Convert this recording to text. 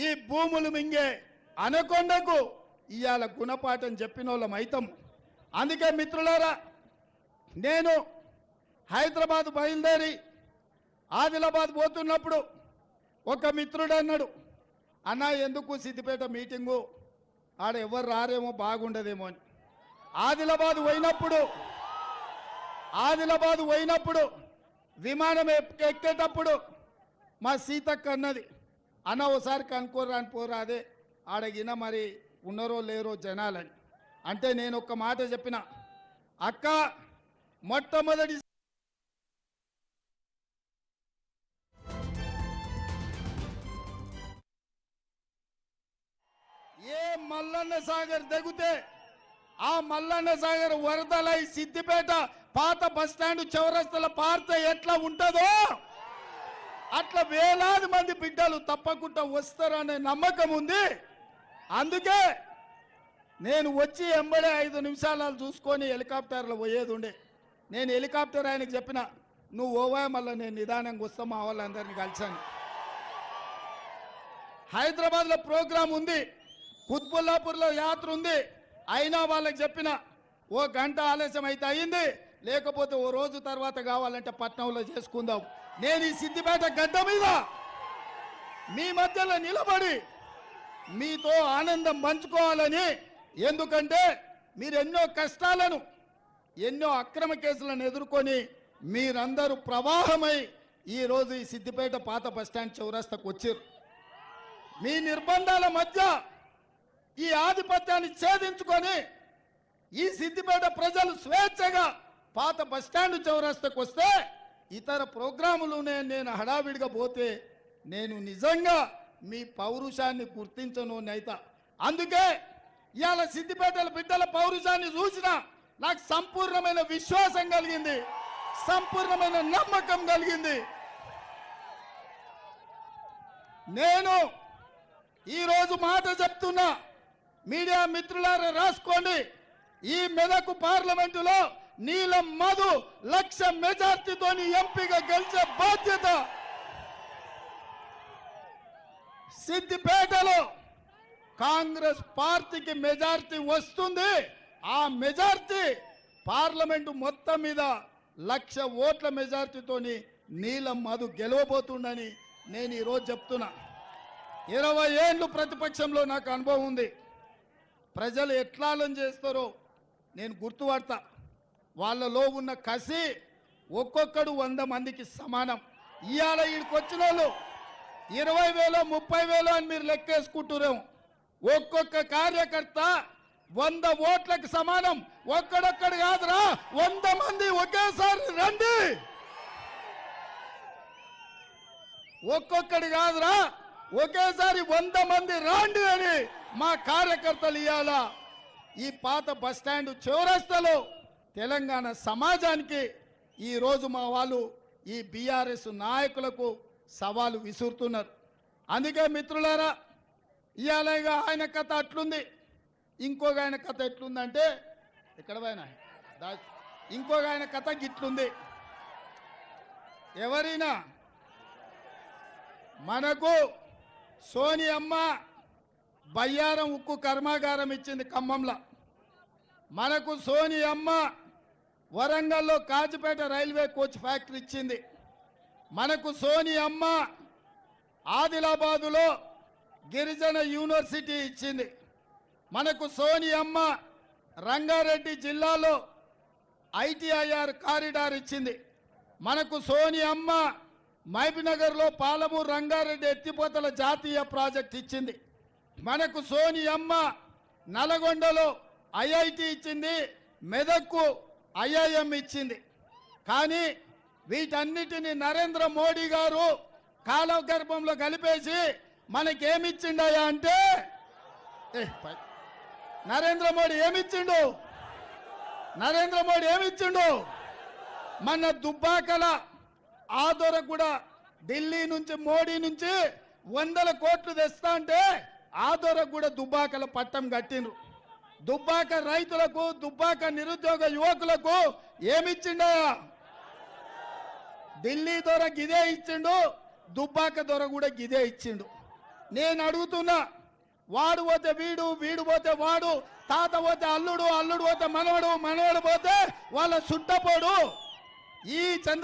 ఈ భూములు మింగే అనకొండకు ఇవాళ గుణపాఠం చెప్పిన వాళ్ళం అయితం. అందుకే మిత్రులారా, నేను హైదరాబాద్ బయలుదేరి ఆదిలాబాద్ పోతున్నప్పుడు ఒక మిత్రుడు అన్నాడు, అన్న ఎందుకు సిద్దిపేట మీటింగు, ఆడ ఎవరు రారేమో బాగుండదేమో అని. ఆదిలాబాద్ పోయినప్పుడు విమానం ఎక్కేటప్పుడు మా సీతక్క అన్నది, అన్న ఓసారి కనుక్కోరా అని పోరా, అదే ఆడగిన మరి ఉన్నారో లేరో జనాలని. అంటే నేను ఒక్క మాట చెప్పిన, అక్క మొట్టమొదటి ఏ మల్లన్న సాగర్ దిగితే ఆ మల్లన్న సాగర్ వరదలై సిద్దిపేట పాత బస్టాండ్ చౌరస్తల పార్త ఎట్లా ఉంటుందో అట్లా వేలాది మంది బిడ్డలు తప్పకుండా వస్తారనే నమ్మకం ఉంది. అందుకే నేను వచ్చి ఎంబడే 5 నిమిషాలు చూసుకొని హెలికాప్టర్లో పోయేది ఉండే. నేను హెలికాప్టర్ ఆయనకు చెప్పిన, నువ్వు ఓవా మళ్ళీ నేను నిదానంగా వస్తా, మా వాళ్ళందరినీ కలిసాను. హైదరాబాద్లో ప్రోగ్రాం ఉంది, కుత్బుల్లాపూర్లో యాత్ర ఉంది, అయినా వాళ్ళకి చెప్పిన ఓ గంట ఆలస్యం అయితే అయింది, లేకపోతే ఓ రోజు తర్వాత కావాలంటే పట్నంలో చేసుకుందాం. నేను ఈ సిద్దిపేట గడ్డ మీద మీ మధ్యలో నిలబడి మీతో ఆనందం పంచుకోవాలని, ఎందుకంటే మీరు ఎన్నో కష్టాలను ఎన్నో అక్రమ కేసులను ఎదుర్కొని మీరందరూ ప్రవాహమై ఈరోజు ఈ సిద్దిపేట పాత బస్టాండ్ చౌరస్తాకు వచ్చారు. మీ నిర్బంధాల మధ్య ఈ ఆధిపత్యాన్ని ఛేదించుకొని ఈ సిద్దిపేట ప్రజలు స్వేచ్ఛగా పాత బస్టాండ్ చౌరస్తాకు వస్తే ఇతర ప్రోగ్రాములునే నేను హడావిడిగా పోతే నేను నిజంగా మీ పౌరుషాన్ని గుర్తించను నైతా. అందుకే ఇవాళ సిద్దిపేటల బిడ్డల పౌరుషాన్ని చూసిన నాకు సంపూర్ణమైన విశ్వాసం కలిగింది, సంపూర్ణమైన నమ్మకం కలిగింది. నేను ఈరోజు మాట చెప్తున్నా, మీడియా మిత్రులారా రాసుకోండి, ఈ మెదకు పార్లమెంటులో నీలం మధు 1,00,000 మెజార్టీతోని ఎంపీగా గెలిచే బాధ్యత సిద్దిపేటలో కాంగ్రెస్ పార్టీకి మెజార్టీ వస్తుంది. ఆ మెజార్టీ పార్లమెంటు మొత్తం మీద 1,00,000 ఓట్ల మెజార్టీతోని నీలం మధు గెలవబోతుండని నేను ఈరోజు చెప్తున్నా. 20 ఏళ్ళు ప్రతిపక్షంలో నాకు అనుభవం ఉంది. ప్రజలు ఎట్లా చేస్తారో నేను గుర్తుపడతా. వాళ్ళలో ఉన్న కసి ఒక్కొక్కడు 100 మందికి సమానం. ఇవాళ వీడికి వచ్చిన వాళ్ళు 20,000 30,000 అని మీరు లెక్కేసుకుంటున్నాం. ఒక్కొక్క కార్యకర్త 100 ఓట్లకు సమానం. ఒక్కడొక్కడు కాదురా, 100 మంది ఒకేసారి రండి. ఒక్కొక్కడు కాదురా, ఒకేసారి 100 మంది రండి అని మా కార్యకర్తలు ఇవాళ ఈ పాత బస్టాండ్ చౌరస్తాలో తెలంగాణ సమాజానికి ఈరోజు మా వాళ్ళు ఈ బీఆర్ఎస్ నాయకులకు సవాలు విసురుతున్నారు. అందుకే మిత్రులారా, ఇవాళ ఆయన కథ అట్లుంది, ఇంకొక ఆయన కథ ఎట్లుందంటే ఎక్కడ పోయినా ఇంకొక ఆయన కథ గిట్లుంది. ఎవరైనా మనకు సోనియమ్మ బయ్యారం ఉక్కు కర్మాగారం ఇచ్చింది ఖమ్మంలో. మనకు సోనియమ్మ వరంగల్లో కాజిపేట రైల్వే కోచ్ ఫ్యాక్టరీ ఇచ్చింది. మనకు సోనియమ్మ ఆదిలాబాదులో గిరిజన యూనివర్సిటీ ఇచ్చింది. మనకు సోనియమ్మ రంగారెడ్డి జిల్లాలో ఐటీఐఆర్ కారిడార్ ఇచ్చింది. మనకు సోనియమ్మ మహబూబ్నగర్లో పాలమూరు రంగారెడ్డి ఎత్తిపోతల జాతీయ ప్రాజెక్ట్ ఇచ్చింది. మనకు సోనియమ్మ నల్గొండలో ఐఐటి ఇచ్చింది, మెదక్కు ఐఐఎం ఇచ్చింది. కానీ వీటన్నిటిని నరేంద్ర మోడీ గారు కాలగర్భంలో కలిపేసి మనకేమిచ్చిండయా అంటే, నరేంద్ర మోడీ ఏమిచ్చిండు? మన దుబ్బాకల ఆదోర కూడా ఢిల్లీ నుంచి మోడీ నుంచి 100 కోట్లు తెస్తా అంటే ఆదోర కూడా దుబ్బాకల పట్టం కట్టిండ్రు. దుబ్బాక రైతులకు, దుబ్బాక నిరుద్యోగ యువకులకు ఏమిచ్చిండయా? ఢిల్లీ దొర గిదే ఇచ్చిండు, దుబ్బాక దొర కూడా గిదే ఇచ్చిండు. నేను అడుగుతున్నా, వాడు పోతే వీడు, వీడు పోతే వాడు, తాత పోతే అల్లుడు, అల్లుడు పోతే మనవడు, మనవడు పోతే వాళ్ళ సుట్టపోడు. ఈ చంద్ర